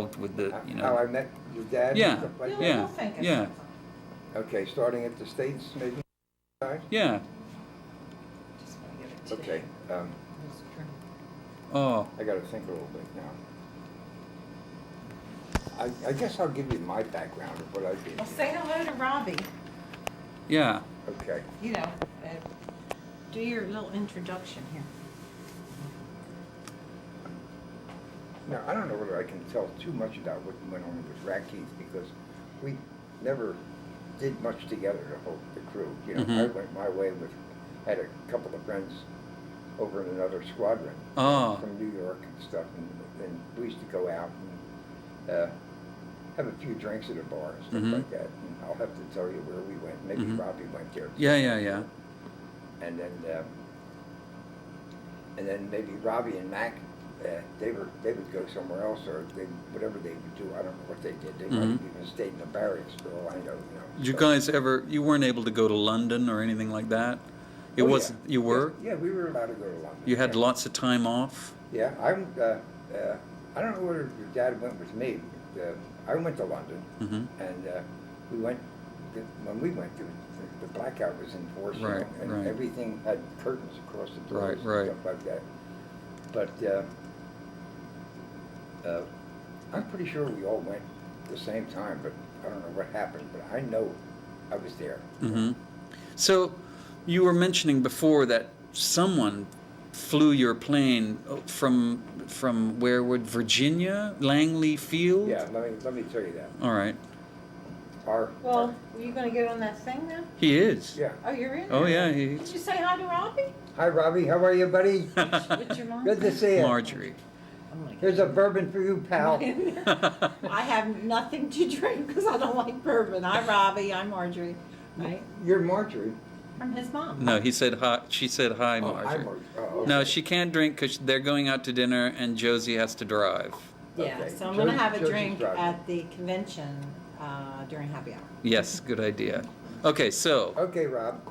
with the, How I met your dad? Yeah, and stuff like that? yeah, yeah, Okay, starting at the States, maybe? yeah. Okay, Oh, I gotta think a little bit now. I guess I'll give you my background of what I did. Well, say hello to Robbie. yeah. Okay, You know, do your little introduction here. now, I don't know whether I can tell too much about what went on with Rackees, because we never did much together, the crew. You know, I went my way with, had a couple of friends over in another squadron Oh. from New York and stuff, and we used to go out and have a few drinks at a bar and stuff like that. And I'll have to tell you where we went. Maybe Robbie went there. Yeah, yeah, yeah. And then maybe Robbie and Mac, they would go somewhere else, or whatever they would do. I don't know what they did. They might have even stayed in the barracks for all I know. Did you guys ever, you weren't able to go to London or anything like that? It wasn't, you were? Yeah, we were allowed to go to London. You had lots of time off? Yeah, I don't know where your dad went with me. I went to London, and we went. When we went, the blackout was in force, you know, and everything had curtains across the doors and stuff like that. But I'm pretty sure we all went at the same time, but I don't know what happened. But I know I was there. So, you were mentioning before that someone flew your plane from where would Virginia, Langley Field? Yeah, let me tell you that. All right. Well, Are you going to get on that thing now? He is. Yeah. Oh, you're in Oh there? yeah. Did you say hi to Robbie? Hi, Robbie. How are you, buddy? What's your mom? Good to see you. Marjorie. Here's a bourbon for you, pal. I have nothing to drink because I don't like bourbon. I'm Robbie. I'm Marjorie. Right? You're Marjorie. I'm his mom. No, he said hi. She said hi, Oh, Marjorie. hi, Marjorie. Oh, okay. No, she can't drink because they're going out to dinner and Josie has to drive. Yeah, Okay. so I'm going to have a Josie's drink driving. at the convention during happy hour. Yes, good idea. Okay, so Okay, Rob.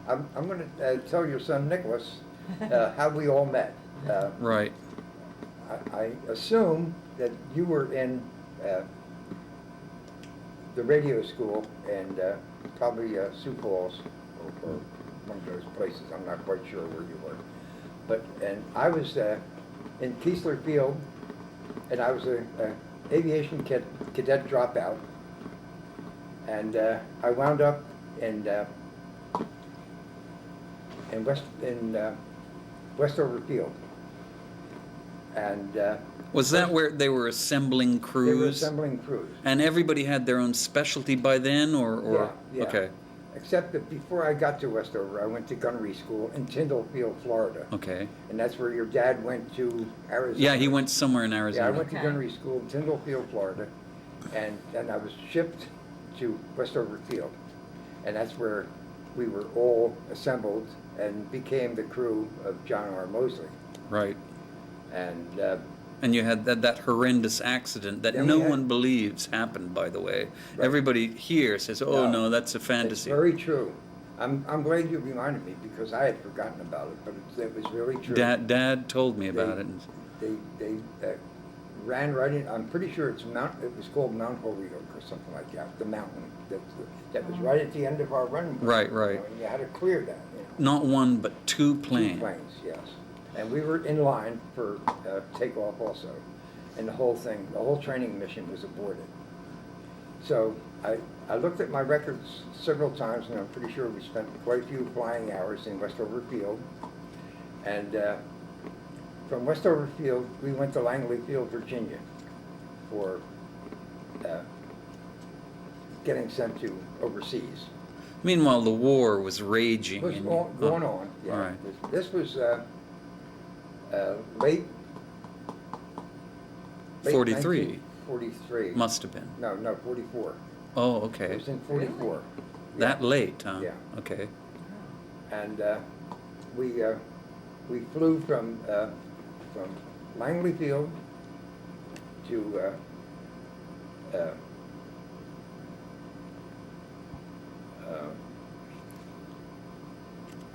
I'm going to tell your son Nicholas how we all met. right. I assume that you were in the radio school and probably Sioux Falls or one of those places. I'm not quite sure where you were. And I was in Keesler Field, and I was a aviation cadet dropout. And I wound up in Westover Field. And Was that where they were assembling crews? they were assembling crews. And everybody had their own specialty by then, or Yeah. okay, Except that before I got to Westover, I went to gunnery school in Tyndall Field, Florida. okay. And that's where your dad went to Arizona. Yeah, he went somewhere in Yeah, I Arizona. went to Okay. gunnery school in Tyndall Field, Florida. And then I was shipped to Westover Field. And that's where we were all assembled and became the crew of John R. Mosley. Right. And And you had that horrendous accident that Then no we had- one believes happened, by the way. Right. Everybody here says, "Oh no, that's a it's fantasy." very true. I'm glad you reminded me because I had forgotten about it, but it was really true. Dad told me about it. They ran right in. I'm pretty sure it was called Mount Holyoke or something like that. The mountain that was right at the end of our running. Right, You know, right. and you had to clear that. You know. Not one, but two Two planes. planes, yes. And we were in line for takeoff also. And the whole training mission was aborted. So I looked at my records several times, and I'm pretty sure we spent quite a few flying hours in Westover Field. And from Westover Field, we went to Langley Field, Virginia, for getting sent to overseas. Meanwhile, the war was raging. It was and- going on. Yeah. All right. This was late 43. 43. Must have been. No, 44. Oh, It okay. was in 44. That late, huh? Yeah. Okay. And we flew from Langley Field to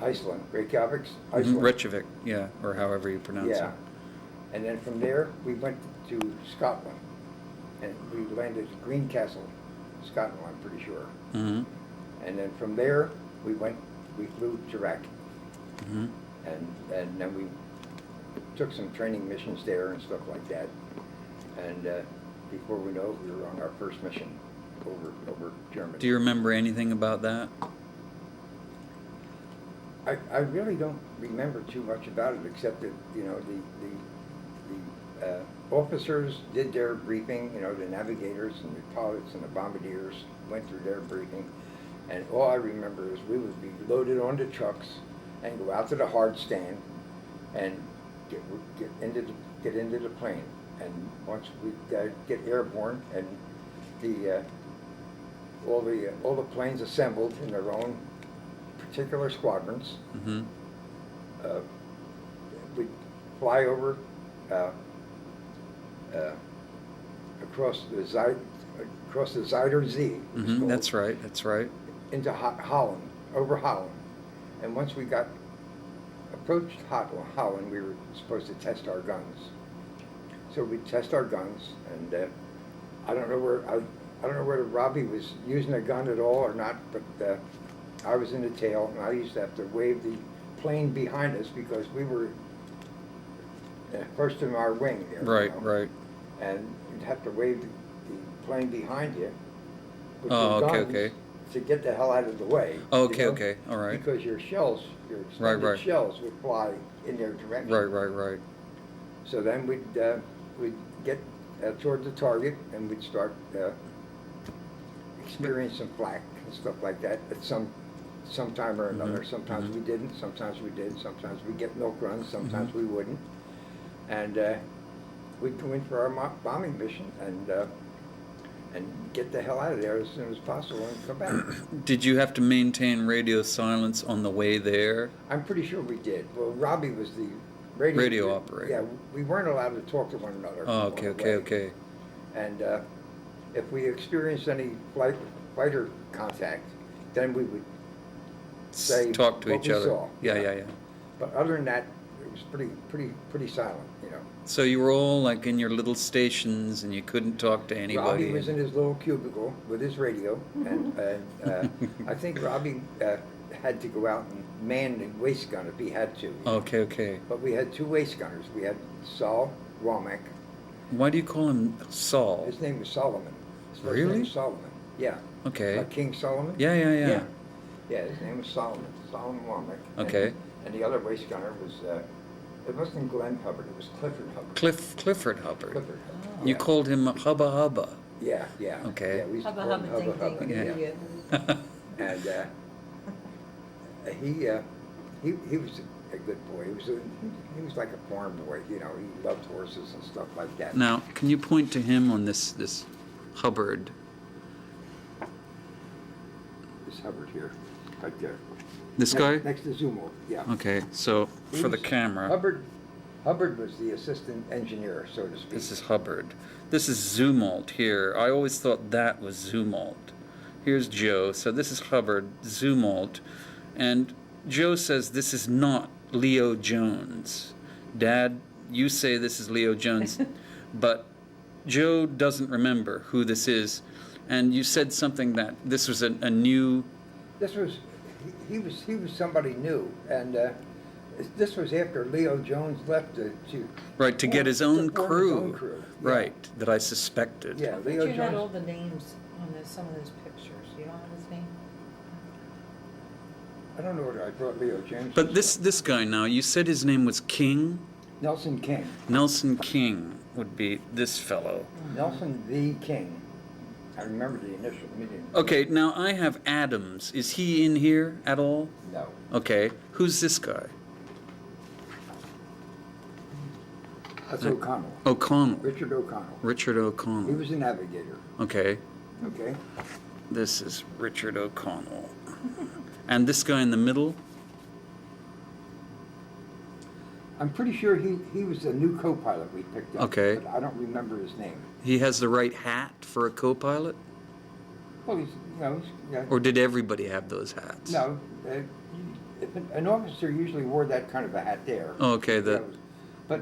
Iceland, Reykjavik, Iceland. Reykjavik, yeah, or however you pronounce Yeah. it. And then from there, we went to Scotland. and we landed at Greencastle, Scotland, I'm pretty sure. Mm-hmm. And then from there, we flew to Iraq. Mm-hmm. And then we took some training missions there and stuff like that. And before we know it, we were on our first mission over Germany. Do you remember anything about that? I really don't remember too much about it, except that, you know, the officers did their briefing, you know, the navigators and the pilots and the bombardiers went through their briefing. And all I remember is we would be loaded onto trucks and go out to the hard stand and get into the plane. And once we get airborne and all the planes assembled in their own particular squadrons, Mm-hmm. we'd fly over across the Zuider Zee. it was Mm-hmm. called, That's right. That's right. into Holland, over Holland. And once we approached Holland, we were supposed to test our guns. So we'd test our guns, and I don't know whether Robbie was using a gun at all or not, but I was in the tail, and I used to have to wave the plane behind us because we were first in our wing there. Right. You know? Right. And you'd have to wave the plane behind you with Oh, your okay, guns okay. to get the hell out of the way. Okay. you know? Okay. All right. Because your extended right. shells would fly in their direction. Right. Right. Right. So then we'd get toward the target, and we'd start experiencing flak and stuff like that at some time or another. Mhm, Sometimes mhm. we didn't, sometimes we did, sometimes we'd get milk runs, sometimes Mm-hmm. we wouldn't. And we'd go in for our bombing mission and get the hell out of there as soon as possible and come back. Did you have to maintain radio silence on the way there? I'm pretty sure we did. Well, Robbie was the Radio operator. Yeah, we weren't allowed to talk to one another. Oh, on okay. the Okay. way. Okay. And if we experienced any fighter contact, then we would say Talk to what each we other. saw. Yeah. But other than that, it was pretty silent, you know. So you were all like in your little stations, and you couldn't talk to anybody. Robbie was in his little cubicle with his radio, and I think Robbie had to go out and man the waist gun if he had to. Okay. Okay. But we had two waist gunners. We had Saul Womack. Why do you call him Saul? His name was Solomon. His first Really? name was Solomon. Yeah. Okay. Like King Solomon? Yeah. Yeah, his name was Solomon Womack. Okay. And the other waist gunner was, it wasn't Glenn Hubbard, it was Clifford Hubbard. Clifford Hubbard. Clifford Hubbard. Oh. You yeah. called him Hubba Hubba. Yeah. Okay. Yeah, we used to Hubba call him hubba ding Hubba ding, Hubba. Yeah. yeah. And he was a good boy. He was like a farm boy, you know. He loved horses and stuff like that. Now, can you point to him on this Hubbard? This Hubbard here, right there. This guy? Next to Zumo, yeah. Okay. So He for the was- camera, Hubbard was the assistant engineer, so to speak. this is Hubbard. This is Zumwalt here. I always thought that was Zumwalt. Here's Joe. So this is Hubbard, Zumwalt, and Joe says this is not Leo Jones. Dad, you say this is Leo Jones, but Joe doesn't remember who this is. And you said something that this was a new. This was, he was somebody new, and this was after Leo Jones left to Right, to get his form own his crew. own crew. Yeah. Right, that I suspected. Yeah, But Leo you had Jones. all the names on some of those pictures. You don't have his name? I don't know what I brought Leo James. But this guy now, you said his name was King? Nelson King. Nelson King would be this fellow. Nelson V. King. I remember the initial meeting. Okay, now I have Adams. Is he in here at all? No. Okay, who's this guy? That's O'Connell. O'Connell. Richard O'Connell. Richard He O'Connell. was a navigator. Okay, Okay. this is Richard O'Connell. And this guy in the middle? I'm pretty sure he was a new co-pilot we picked up. Okay. But I don't remember his name. He has the right hat for a co-pilot? Well, yeah. Or did everybody have those hats? No, if an officer usually wore that kind of a hat there. Oh, okay, But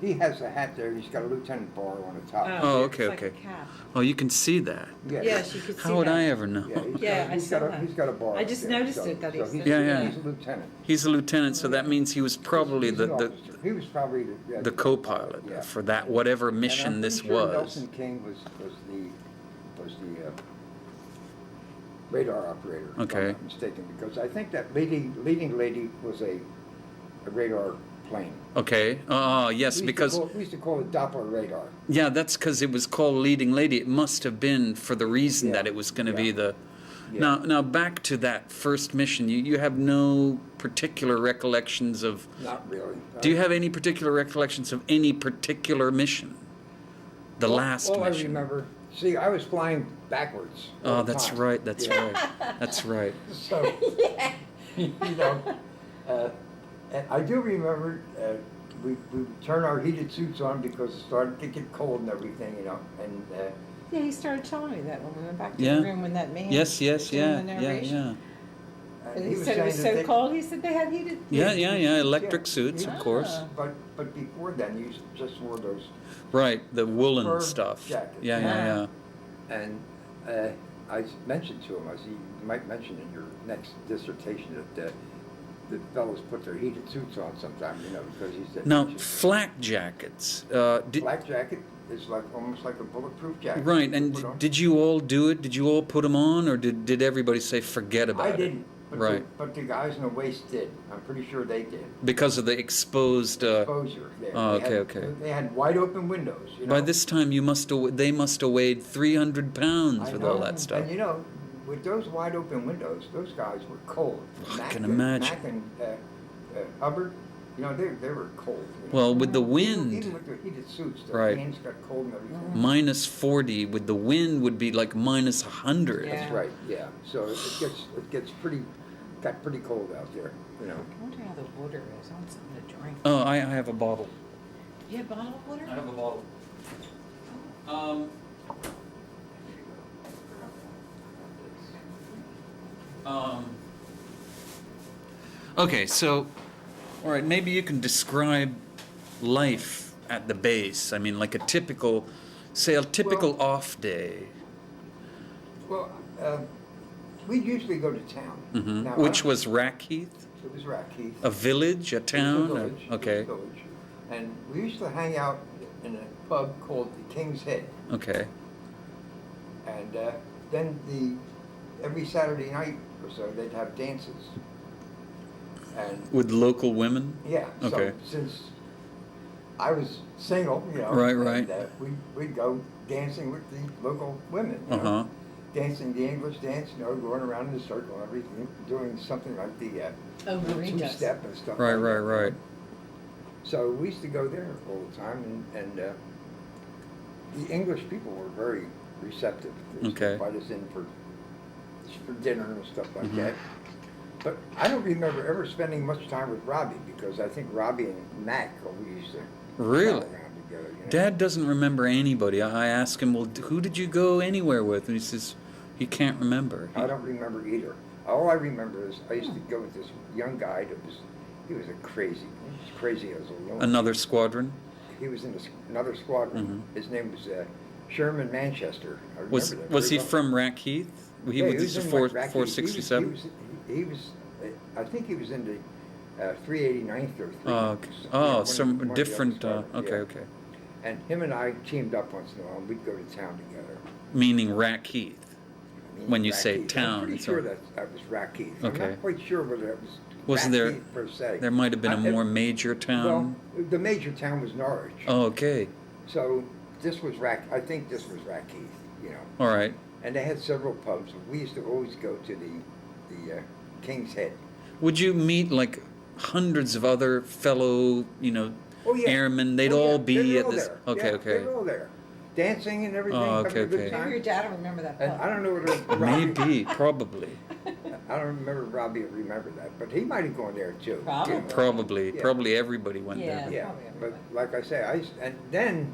He has a hat there, he's got a lieutenant bar on the top. Oh, it's okay, like a okay. cap. Oh, you can see that. Yes, you could see How would that. I ever know? Yeah, Yeah, I he's saw got a, that. he's got a bar. I up just there, noticed it, that he's- he's, Yeah, yeah. He's a lieutenant. He's a lieutenant, so that means he was probably He's an the officer. He was probably the co-pilot yeah. for that whatever And mission I'm this pretty sure was. Nelson King was the radar operator. If Okay. I'm not mistaken, because I think that leading lady was a radar plane. Okay. Yes, because we used to call it Doppler radar. yeah, that's because it was called Leading Lady. It must have been for the reason Yeah, that it was going to be yeah. the. Yeah. Now back to that first mission. You have no particular recollections of. Not really. Do you have any particular recollections of any particular mission? The last all mission. I remember. See, I was flying backwards. all Oh, the that's time. right. That's Yeah. right. That's right. So, you know, and I do remember we would turn our heated suits on because it started to get cold and everything, you know, and Yeah, he started telling me that when we went back to Yeah. the room when that man. Yes. Yes. was doing Yeah. the Yeah. narration. Yeah. And he he was said it was saying so that they- cold. He said they had heated. Yeah. Yeah. Yeah. Yeah. Electric suits, of Ah. course. But before then, you just wore those. Right. The woolen Fur stuff. jackets. Yeah. Yeah. Yeah. Yeah. And I mentioned to him, I said, you might mention in your next dissertation that the fellows put their heated suits on sometime, you know, because he said. Now, flak jackets. Black jacket is like almost like a bulletproof jacket. Right, you and put on. did you all do it? Did you all put them on, or did everybody say forget about I it? didn't. But Right. but the guys in the waist did. I'm pretty sure they did. Because of the exposed. Exposure there. Oh, They okay, had, okay. They had wide open windows. You know? By this time, they must have weighed 300 pounds I with know. all that stuff. And you know, with those wide open windows, those guys were cold. I can imagine. Mac and Hubbard, you know, they were cold. You know? Well, with the Even wind, with their heated suits, their Right. hands got cold and everything. minus 40, with the wind would be like minus 100. Yeah. That's right. Yeah. So it gets got pretty cold out there. You know. I wonder how the water is. I want something to drink. Oh, I have a bottle. You have bottled water? I have a bottle. Okay, so, all right, maybe you can describe life at the base. I mean, like a typical, say, a typical Well- off day. Well, we usually go to town. Now, I Which don't- was Rackheath? It was Rackheath. A village, a town? It was a or- village. It was a Okay, village. And we used to hang out in a pub called the King's Head. okay. And then every Saturday night or so, they'd have dances. And With local women? yeah, Okay. so since I was single, you know, Right, and, right. we'd go dancing with the local women. You know, Uh-huh. dancing the English dance, you know, going around in a circle and everything, doing something like the Oh, Marie does. two-step and stuff. Right, like right, that. right. So we used to go there all the time, and the English people were very receptive. They used to Okay. invite us in for dinner and stuff like Mhm. that. But I don't remember ever spending much time with Robbie, because I think Robbie and Mac always used to Really? travel around together. You know? Dad doesn't remember anybody. I ask him, well, who did you go anywhere with? And he says, he can't remember. I don't remember either. All I remember is I used to go with this young guy that he was crazy as a lunatic. Another squadron? He was in another squadron. Mhm. His name was Sherman Manchester. I remember Was that was very he well. from Rackheath? Yeah, was in a like 467? Rackheath. He was I think he was in the 389th or 3. Oh, okay. Oh, some different. Okay, okay. And him and I teamed up once in a while, and we'd go to town together. Meaning Rackheath. I mean, When you say Rackheath. town, I'm pretty so- sure that was Rackheath. I'm Okay. not quite sure whether it was Wasn't there? Rackheath per se. There might have been a more major town. Well, the major town was Norwich. Oh, okay. So this was I think this was Rackheath, you know. All right. And they had several pubs. We used to always go to the King's Head. Would you meet like hundreds of other fellow, Oh, yeah. airmen? They'd Oh, yeah. all be They were at all this. there. Okay, Yeah, okay. They were all there, dancing and everything, Oh, having a okay, good okay. Maybe your time. dad will remember that And pub. I don't know whether Robbie, Maybe, probably, I don't remember Robbie would remember that, but he might have gone there too. Probably. you know. probably, Yeah. probably everybody went Yeah. there. Yeah, Probably but everybody. like I say, and then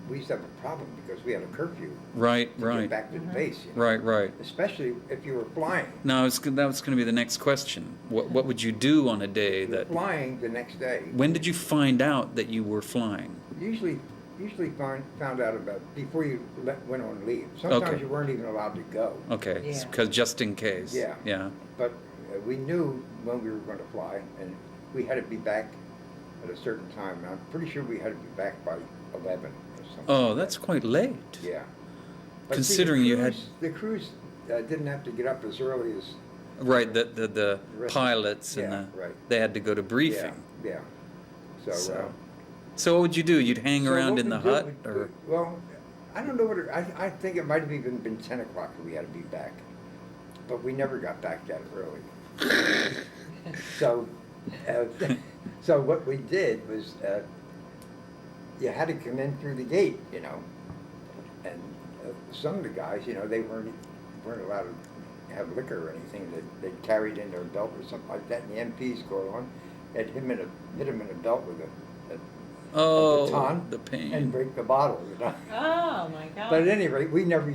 we used to have a problem because we had a curfew Right, to get right, back to the base. You know? right, right. Especially if you were flying. Now, that was going to be the next question. What would you do on a day If you were that? flying the next day. When did you find out that you were flying? Usually found out about before you went on leave. Sometimes Okay. you weren't even allowed to go. Okay, Yeah. because just in case. Yeah. Yeah. But we knew when we were going to fly, and we had to be back at a certain time. And I'm pretty sure we had to be back by 11 or something. Oh, that's quite late. Yeah. But Considering see, you had- the crews didn't have to get up as early as. Right, the rest- pilots and Yeah, the, right. they had to go to briefing. Yeah. So. So what would you do? You'd hang so around what in we the did, hut, we- or Well, I don't know what. I think it might have even been 10 o'clock that we had to be back, but we never got back that early. So, so what we did was, you had to come in through the gate, you know, and some of the guys, you know, they weren't allowed to have liquor or anything that they carried in their belt or something like that. And the MPs go on, they'd hit him in the belt with a oh, baton the pain. and break the bottle, you know. Oh, my God. But at any rate, we never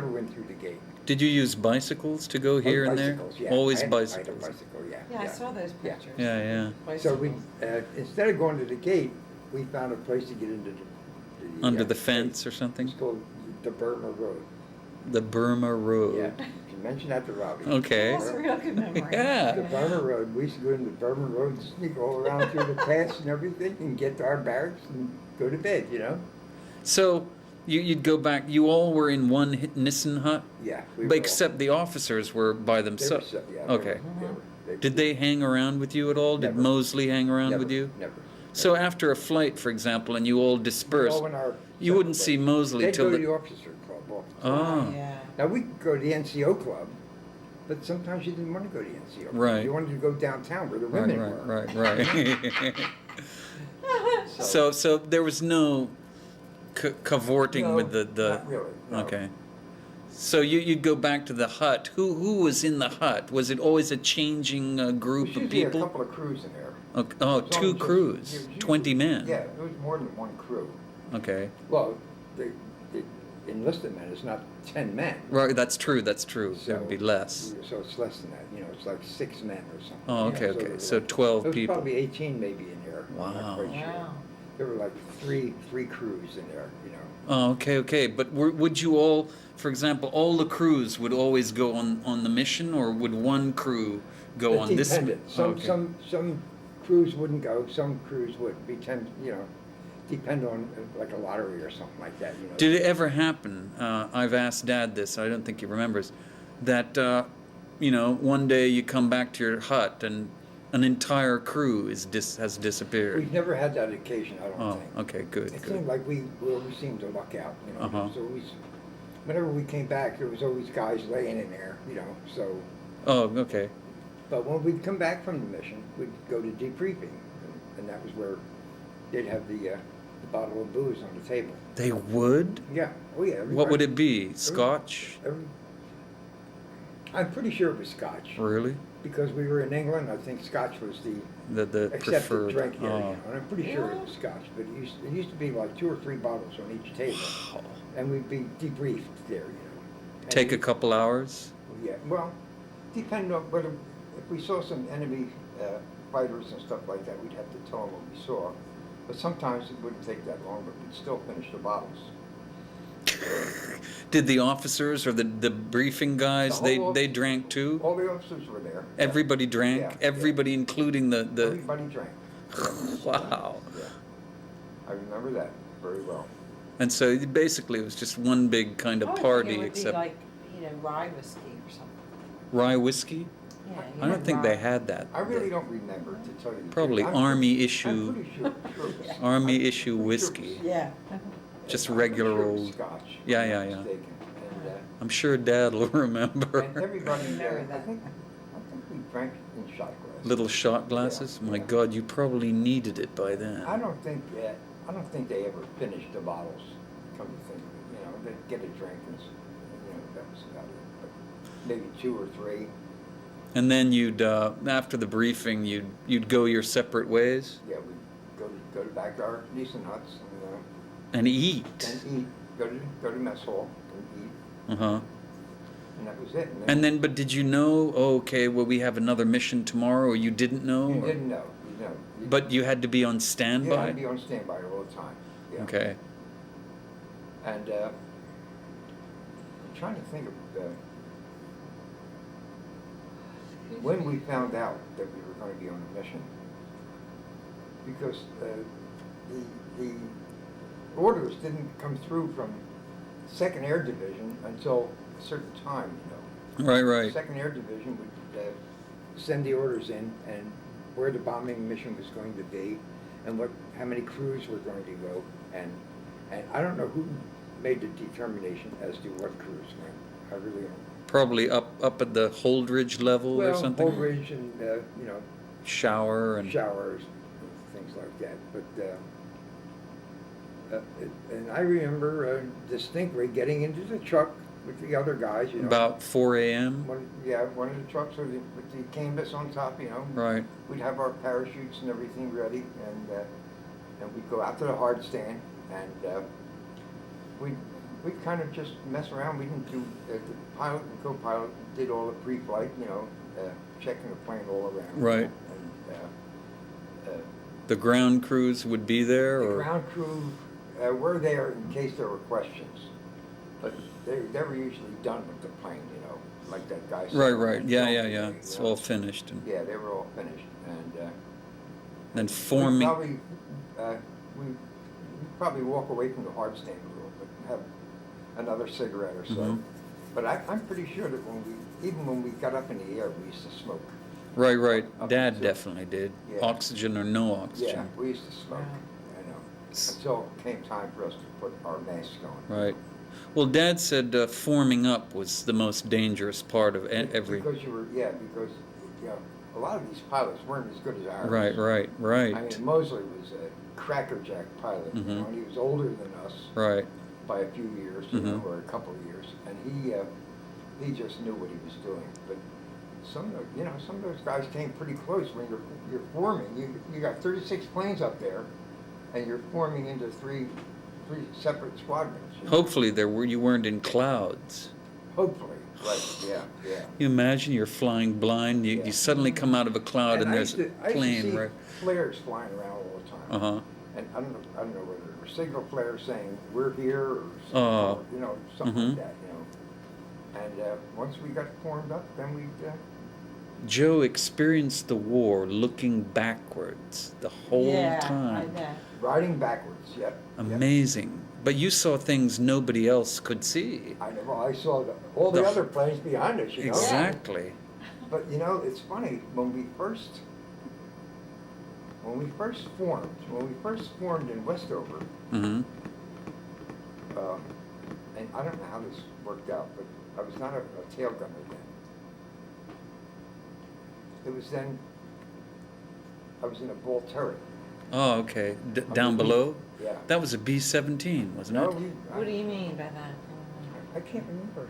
went through the gate. Did you use bicycles to go here and there? Bicycles, yeah. Always I had bicycles. a bicycle, yeah. Yeah, I saw those Yeah. pictures. Yeah, yeah. So we, Bicycles. instead of going to the gate, we found a place to get into Under the place. fence or something? It's called the Burma Road. The Burma Road. Yeah, you mentioned that to Robbie. Okay. That's a real good memory. Yeah. The Burma Road, we used to go into the Burma Road and sneak all around through the paths and everything and get to our barracks and go to bed, you know? So you'd go back. You all were in one Nissen hut, Yeah. we were but all- except the officers were by they were themselves. so- yeah, Okay. they Did they hang around with you at all? Did Never. Mosley hang around Never, with you? Never. So after a flight, for example, and you all dispersed, All in our you wouldn't separate see ways. Mosley They'd till go to the. the officer club. Oh. Yeah. Now, we could go to the NCO club, but sometimes you didn't want to go to the NCO club. Right. You wanted to go downtown where the Right, women were. right. So there was no cavorting No, with the. not really, no. Okay. So you'd go back to the hut. Who was in the hut? Was it always a changing group There's of usually people? a couple of crews in there. Okay. Oh, It was two only just- crews, it was usually- 20 men. Yeah, there was more than one crew. Okay. Well, the enlisted men is not 10 men. Right. That's true. That's true. So- It would be less. So it's less than that, you know, it's like 6 men or something. Oh, you know, okay, okay. there were So like- 12 there was people. probably 18 maybe in there. I'm Wow. not quite sure. Wow. There were like three crews in there, you know. Oh, okay, okay. But would you all, for example, all the crews would always go on the mission, or would one crew go It on this? depended. Oh, okay. Some crews wouldn't go, some crews would. You know, depend on like a lottery or something like that, you know. Did it ever happen? I've asked Dad this. I don't think he remembers. That one day you come back to your hut and an entire crew has disappeared. We've never had that occasion, I don't Oh, think. okay, good, It good. seemed like we always seemed to luck out, you know. Uh-huh. There was always, whenever we came back, there was always guys laying in there, you know, so. Oh, okay. But when we'd come back from the mission, we'd go to debriefing, and that was where they'd have the bottle of booze on the table. They would? Yeah, oh yeah. What would it be? Scotch? I'm pretty sure it was Scotch. Really? Because we were in England, I think Scotch was the The accepted preferred? drink here, you Oh. know, and I'm pretty sure it was Scotch, but it used to be like 2 or 3 bottles on each table, and we'd be debriefed there, you know. And Take a couple hours? Yeah, well, depending on whether, if we saw some enemy fighters and stuff like that, we'd have to tell them what we saw, but sometimes it wouldn't take that long, but we'd still finish the bottles. Did the officers or the briefing guys, The whole they drank too? All the officers were there. Everybody drank? Yeah, Everybody including the... Everybody drank. Wow. Yeah. I remember that very well. And so basically it was just one big kind of I would think party it would except be like, rye whiskey or something. rye whiskey? Yeah, I don't think rye. they had that. I really don't remember, to tell you the truth. Probably I'm Army pretty- issue- I'm pretty sure it was- Army I'm issue pretty sure it whiskey. was- Yeah. Just I'm pretty regular sure it was old... Scotch. Yeah, if I'm yeah, not yeah. mistaken. I'm sure Dad will remember. And everybody, Remember I that. think we drank in shot glasses. Little shot glasses? Yeah, My yeah. God, you probably needed it by then. I don't think they ever finished the bottles, come to think of it, you know, they'd get a drink and, that was about it, but maybe 2 or 3. And then you'd, after the briefing, you'd go your separate ways? Yeah, we'd go back to our decent huts And eat. and eat, go to mess hall and eat, Uh-huh. and that was it. And then, but did you know, oh, okay, well, we have another mission tomorrow, or you didn't know? You or- didn't know, But you had to be on You standby? had to be on standby all the time, yeah. Okay. And, I'm trying to think of, when we found out that we were going to be on a mission. Because, the orders didn't come through from Second Air Division until a certain time, Right, right. Second Air Division would send the orders in and where the bombing mission was going to be and how many crews were going to go. And I don't know who made the determination as to what crews went. I really don't. Probably up at the Holdridge level or something? Well, Holdridge and, Shower and... showers, things like that. But, and I remember distinctly getting into the truck with the other guys, About 4 a.m.? One of the trucks with the canvas on top, Right. We'd have our parachutes and everything ready, and we'd go out to the hard stand, and we'd kind of just mess around. We didn't do, the pilot and co-pilot did all the pre-flight, checking the plane all around. Right. And The ground crews would be there, the or? ground crew were there in case there were questions, but they were usually done with the plane, like that guy said. Right. Yeah. It's all finished. And Yeah, they were all finished, and then we'd forming... we'd probably walk away from the hard stand a little bit and have another cigarette or so. Mhm. But I'm pretty sure that even when we got up in the air, we used to smoke. Right. Up Dad until- definitely did. Yeah. Oxygen or no Yeah, oxygen. we used to smoke, until it came time for us to put our masks on. Right. Well, Dad said forming up was the most dangerous part of every... Because because a lot of these pilots weren't as good as ours. Right. I mean, Mosley was a crackerjack pilot, Mhm. and he was older than us Right. by a few years, Mhm. or a couple of years, and he just knew what he was doing. But some of those guys came pretty close when you're forming. You got 36 planes up there, and you're forming into three separate squadrons. Hopefully you weren't in clouds. Hopefully, right? Yeah. You imagine you're flying blind, you Yeah. suddenly come out of a cloud and I there's used a to plane, see right? flares flying around all the time. Uh-huh. And I don't know whether they were signal flares saying we're here or Oh. something Mhm. like that, And once we got formed up, then we Joe experienced the war looking backwards the whole Yeah, time. I bet. riding backwards. Yep. Amazing. But you saw things nobody else could see. I know. Well, I saw all the The- other planes behind us. Exactly. But it's funny when we first formed in Westover. Mm-hmm. And I don't know how this worked out, but I was not a tail gunner then. It was then, I was in a ball turret. Oh, okay. Down below? Yeah. That was a B-17, wasn't No, it? What do you mean by that? I can't remember.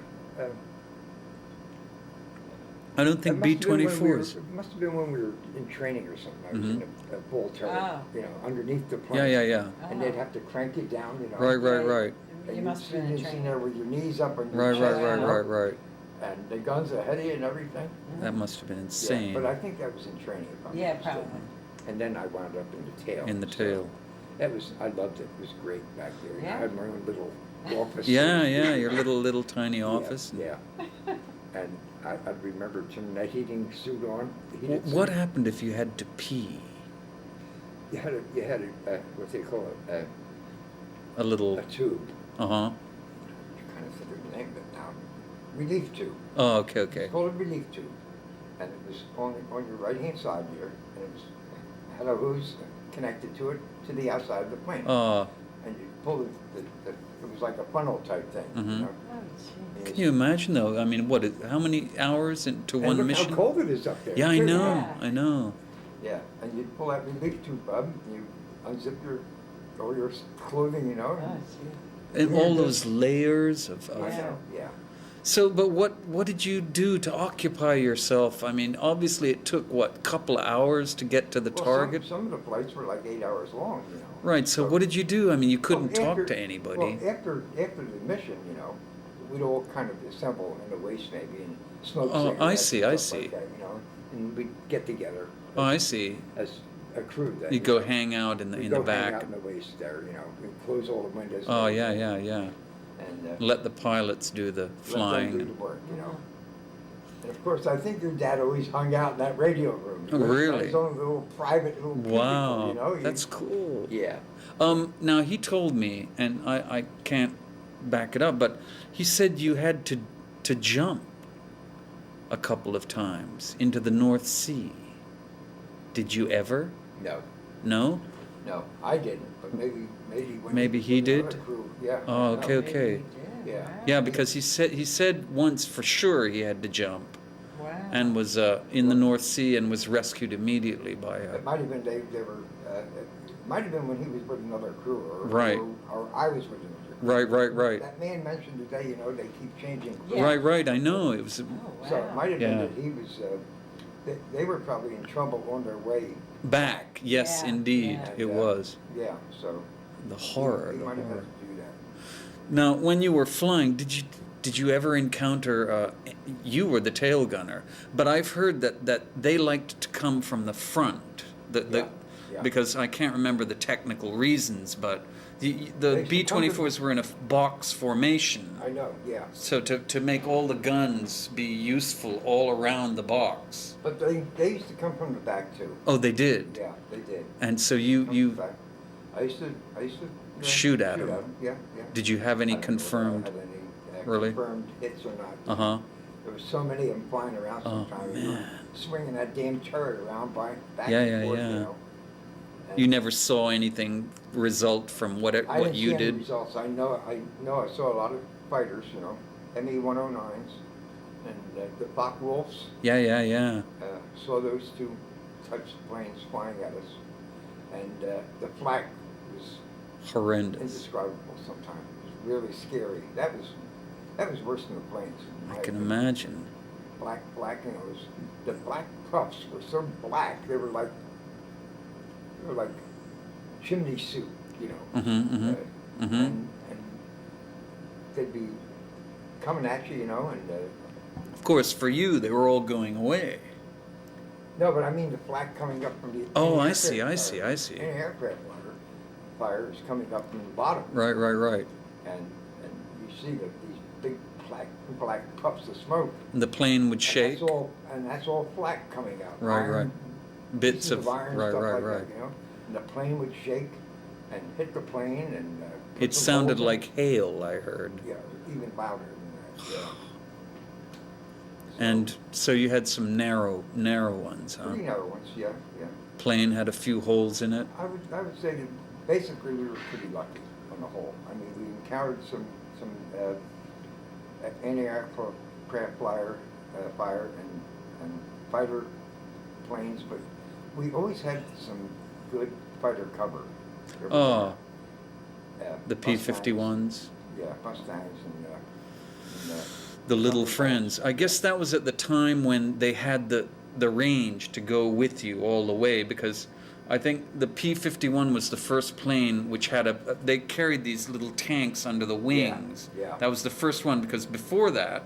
I don't think B-24s. It must have been when we were in training or something. I was in a ball turret, Oh. Underneath the plane. Yeah. And they'd have to crank it down, Right. And You must have been in you'd sitting there training. with your knees up on your chest. Right. And the guns ahead of you and everything. That must have been Yeah, insane. but I think that was in training. If I'm Yeah, not mistaken. probably. And then I wound up in the tail. In the so tail. I loved it. It was great back there. Yeah. I had my own little office. Yeah, your little tiny office. Yeah. And I remember turning that heating suit on. the heated What suit. happened if you had to pee? You had what they call it, A little... a tube. Uh-huh. I'm trying to think of the name of it now. Relief tube. Oh, okay. It's called a relief tube. And it was on your right-hand side here, and it had a hose connected to it to the outside of the plane. Uh, And you pull it was like a funnel type thing. Mhm. Oh, gee. can you imagine, though? I mean, how many hours into one and look mission? how cold it is up there. Yeah, I too. know. Yeah. I know. Yeah, and you pull that relief tube up, and you unzip all your clothing, Oh, gee. And all those layers of... I know, yeah. So, but what did you do to occupy yourself? I mean, obviously it took, what, couple of hours to get to the Well, target? some of the flights were like 8 hours long, you know. Right, so what did you do? I mean, you couldn't Well, talk after- to anybody. Well, after the mission, you know, we'd all kind of assemble in the waist maybe and smoke Oh, cigarettes I and see, stuff I like see. that, you know, and we'd get together. Oh, I see. As a crew then. You go know. hang out in We'd the go hang back. out in the waist there, you know, we'd close all the windows. Oh, and yeah, everything, yeah, yeah. And Let the pilots do the let them do flying. the work, you know. And of course, I think your dad always hung out in that radio room. Oh, really? His own little private little cubicle, Wow, you know. that's cool. Yeah. Now he told me, and I can't back it up, but he said you had to jump a couple of times into the North Sea. Did you ever? No, No? no, I didn't, but maybe when Maybe he with another did? crew, yeah. Oh, no, okay, okay. Yeah. Yeah, because he said once for sure he had to jump, Wow. and was in the North Sea and was rescued immediately by a. It might have been they were. It might have been when he was with another crew, or Right. or I was with another crew. Right. That man mentioned today, you know, they keep changing. Yeah. Right. I know it was Oh, wow. So it might have Yeah. been that he was. They were probably in trouble on their way. back. Yes, Yeah, indeed, yeah. it And, was Yeah, so. the horror. He The might have horror. had to do that. Now, when you were flying, did you ever encounter? You were the tail gunner, but I've heard that they liked to come from the front. Yeah. Because I can't remember the technical reasons, but the They should come to- B-24s were in a box formation. I know, yeah. So to make all the guns be useful all around the box. But they used to come from the back too. Oh, they did. Yeah, they did. And so Come you from the back. I used to Shoot at 'em. Yeah. did you have I any don't know confirmed? whether I had any, Really? confirmed hits or not. Uh huh. There was so many of them flying around Oh, sometimes. man. Swinging that damn turret around back Yeah, and yeah, forth, yeah. you know. And You never saw anything result from what I didn't you see any did. results. I know I saw a lot of fighters, you know, ME-109s and the Bach Wolves. Yeah. Saw those two types of planes flying at us. And the flak was Horrendous. indescribable sometimes. It was really scary. That was worse than the planes. in I my can opinion. imagine. Black, you know, the black puffs were so black, they were like chimney soup, you know. Mhm. And they'd be coming at you, you know, and Of course, for you, they were all going away. no, but I mean the flak coming up from the. Oh, any I aircraft see, I fire. see, I see. Any aircraft fire is coming up from the bottom. Right. And you see that these big black puffs of smoke. And the plane would And shake. that's all flak coming out. Right. Iron, Bits pieces of iron, right. stuff like that, you know. And the plane would shake and hit the plane and. Put It some sounded holes in like it. hail, I heard. Yeah, even louder than that. Yeah. So, And so you had some narrow ones, huh? pretty narrow ones, yeah. Plane had a few holes in it. I would say that basically we were pretty lucky on the whole. I mean, we encountered some anti-aircraft fire and fighter planes, but we always had some good fighter cover. There Oh, were, the Mustangs. P-51s. Yeah, Mustangs and The little Thunderbirds. friends. I guess that was at the time when they had the range to go with you all the way, because I think the P-51 was the first plane which had they carried these little tanks under the wings. yeah. That was the first one, because before that,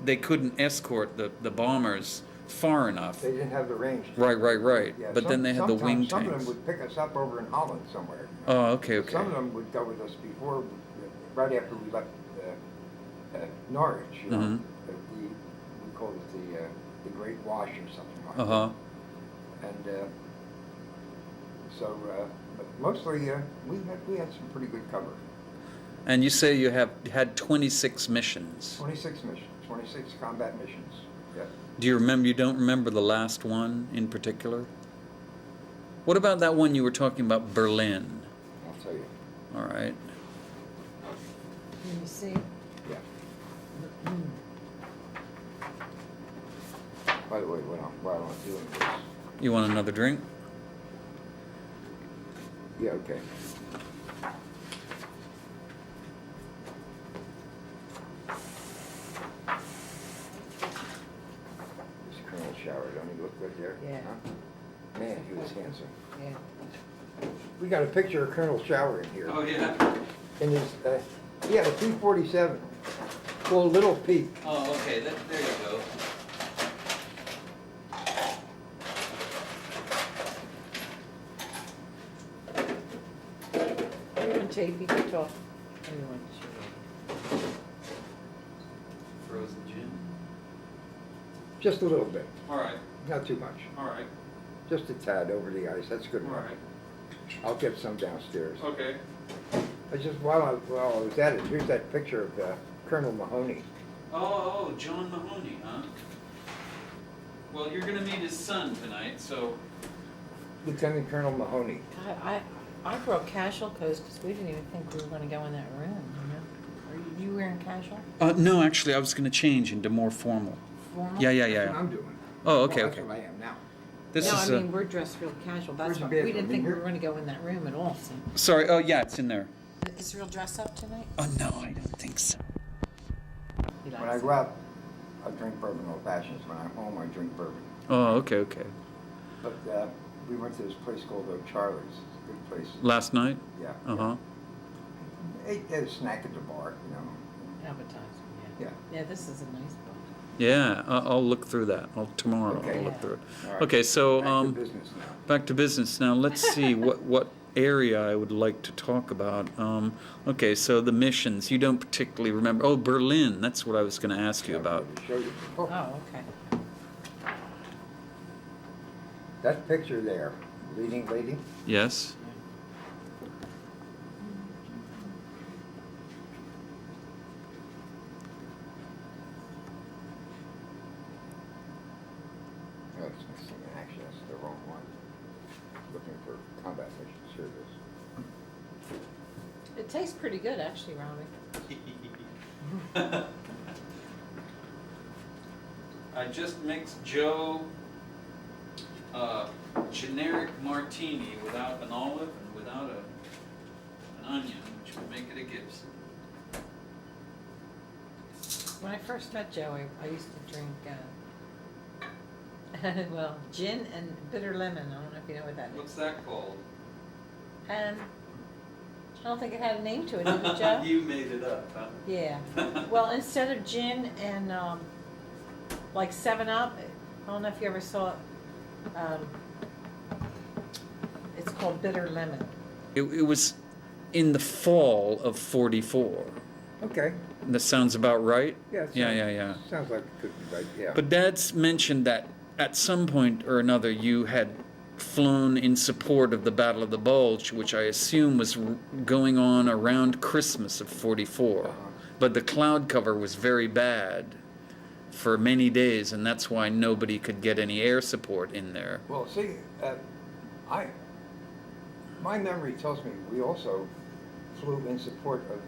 they couldn't escort the bombers far enough. They didn't have the range. Right. Yeah, But then they had the wing sometimes some of tanks. them would pick us up over in Holland somewhere. Oh, okay. Some of them would go with us before, right after we left Norwich, you know. Mhm. We called it the Great Wash or something like Uh-huh. that. And but mostly we had some pretty good cover. And you say you had 26 missions. 26 missions, 26 combat missions. Yeah. Do you remember? You don't remember the last one in particular? What about that one you were talking about, Berlin? I'll tell you. All right. Can you see? Yeah. By the way, while I'm doing this. You want another drink? Yeah, okay. good here. Yeah. Huh? Man, he was handsome. Yeah. We got a picture of Colonel Shower in here. Oh, yeah. In his, he had a P-47 called Little Pete. Oh, okay, there you go. Everyone tape, you can talk. Everyone should. Frozen gin. Just a little bit, All right, not too much. all right, Just a tad over the ice, that's good all enough. right. I'll get some downstairs. Okay. I just, while I was at it, here's that picture of Colonel Mahoney. Oh, John Mahoney, huh? Well, you're gonna meet his son tonight, so. Lieutenant Colonel Mahoney. God, I brought casual coats because we didn't even think we were going to go in that room, you know? Are you wearing casual? No, actually, I was gonna change into more formal. Formal? Yeah, That's what I'm doing. Oh, okay, Well, okay. That's what I am now. This No, is, I mean, we're dressed real casual. That's Where's the why, bathroom? we didn't In think we here? were going to go in that room at all, so. sorry, oh, yeah, it's in there. Is real dress up tonight? Oh, no, I don't think so. He When I likes go out, I drink bourbon old fashions. When I'm home, I drink bourbon. Oh, okay, okay. But we went to this place called Charlie's. It's a good place. Last night? Yeah. Uh-huh. Ate a snack at the bar, you know. Advertising, yeah. Yeah. Yeah, this is a nice book. Yeah, I'll look through that. Tomorrow Okay. I'll look Yeah. through it. All right. Okay, so, Back to business now. back to business now. Let's see what area I would like to talk about. Okay, so the missions. You don't particularly remember. Oh, Berlin. That's what I was going to ask you about. Show you. Oh, Oh, okay. that picture there, leading lady. Yes. Oh, it's missing an action. That's the wrong one. Looking for combat missions. Here it is. It tastes pretty good, actually, Robbie. I just mixed Joe generic martini without an olive and without an onion, which would make it a Gibson. When I first met Joey, I used to drink, well, gin and bitter lemon. I don't know if you know what that is. What's that called? And I don't think it had a name to it, did it, Joe? You made it up, huh? Yeah. Well, instead of gin and like 7-Up, I don't know if you ever saw it. It's called bitter lemon. It was in the fall of '44. Okay. That sounds about right? Yeah. it Yeah, sounds- yeah, yeah. Sounds like it could be right. Yeah. But Dad's mentioned that at some point or another you had flown in support of the Battle of the Bulge, which I assume was going on around Christmas of '44. But the cloud cover was very bad for many days, and that's why nobody could get any air support in there. Well, see, my memory tells me we also flew in support of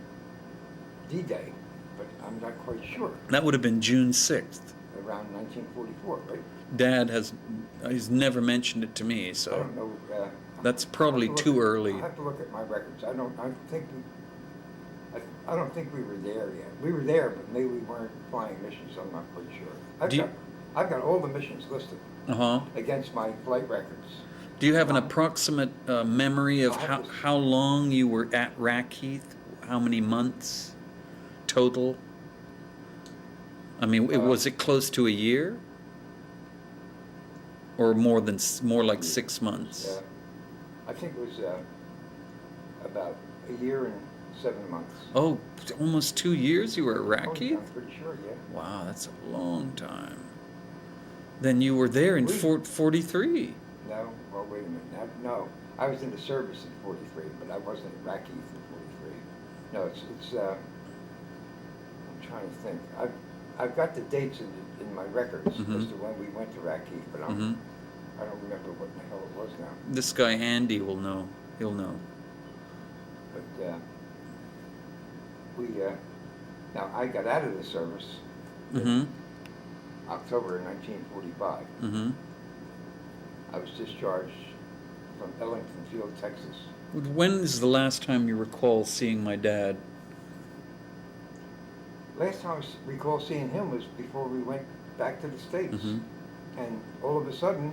D-Day, but I'm not quite sure. That would have been June 6th. Around 1944, right? Dad he's never mentioned it to me, I so don't know. that's probably I'll have to too look at- early. I'll have to look at my records. I don't think we were there yet. We were there, but maybe we weren't flying missions, so I'm not quite sure. Do you- I've got all the missions listed Uh-huh. against my flight records. Do you have an approximate memory of I'll have to- how long you were at Rackheath? How many months total? I mean, was it close to a year? Or more like 6 months? I think it was about a year and 7 months. Oh, almost 2 years you were at Oh, Rackheath? I'm pretty sure, yeah. Wow, that's a long time. Then you were there in We- Fort 43. No, well, wait a minute. No, I was in the service in 43, but I wasn't at Rackheath in 43. No, it's I'm trying to think. I've got the dates in my records Mhm. as to when we went to Rackheath, but Mhm. I don't remember what the hell it was now. This guy Andy will know. He'll know. But now I got out of the service Mm-hmm. October 1945. Mm-hmm. I was discharged from Ellington Field, Texas. When is the last time you recall seeing my dad? Last time I recall seeing him was before we went back to the States. Mm-hmm. And all of a sudden,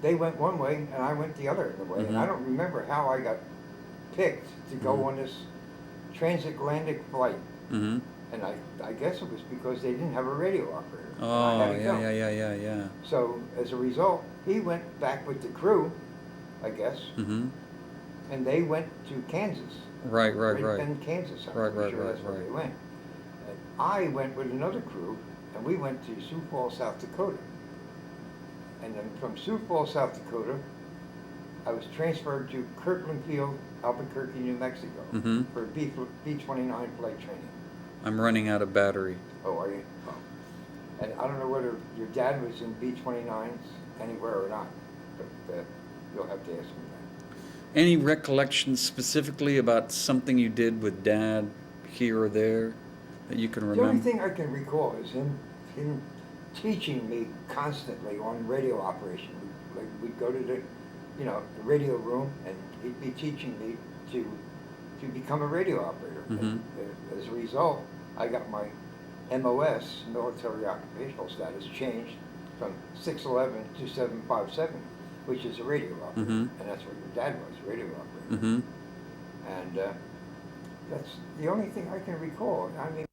they went one way and I went the other way. And I don't remember how I got picked to go on this transatlantic flight. Mm-hmm. And I guess it was because they didn't have a radio operator. And I Oh, had to go. yeah. So as a result, he went back with the crew, I guess, Mm-hmm. and they went to Kansas. Right. In Kansas, I'm Right, pretty right, sure right, that's where right. they went. And I went with another crew, and we went to Sioux Falls, South Dakota. And then from Sioux Falls, South Dakota, I was transferred to Kirtland Field, Albuquerque, New Mexico, Mm-hmm. for B-29 flight training. I'm running out of battery. Oh, are you? Oh. And I don't know whether your dad was in B-29s anywhere or not, but you'll have to ask him that. Any recollections specifically about something you did with Dad here or there that you can The only remember? thing I can recall is him teaching me constantly on radio operation. We'd go to the radio room, and he'd be teaching me to become a radio operator. And as a result, I got my MOS, military occupational status, changed from 611 to 757, which is a radio operator. And that's what your dad was, radio operator. Mm-hmm. And that's the only thing I can recall. I mean,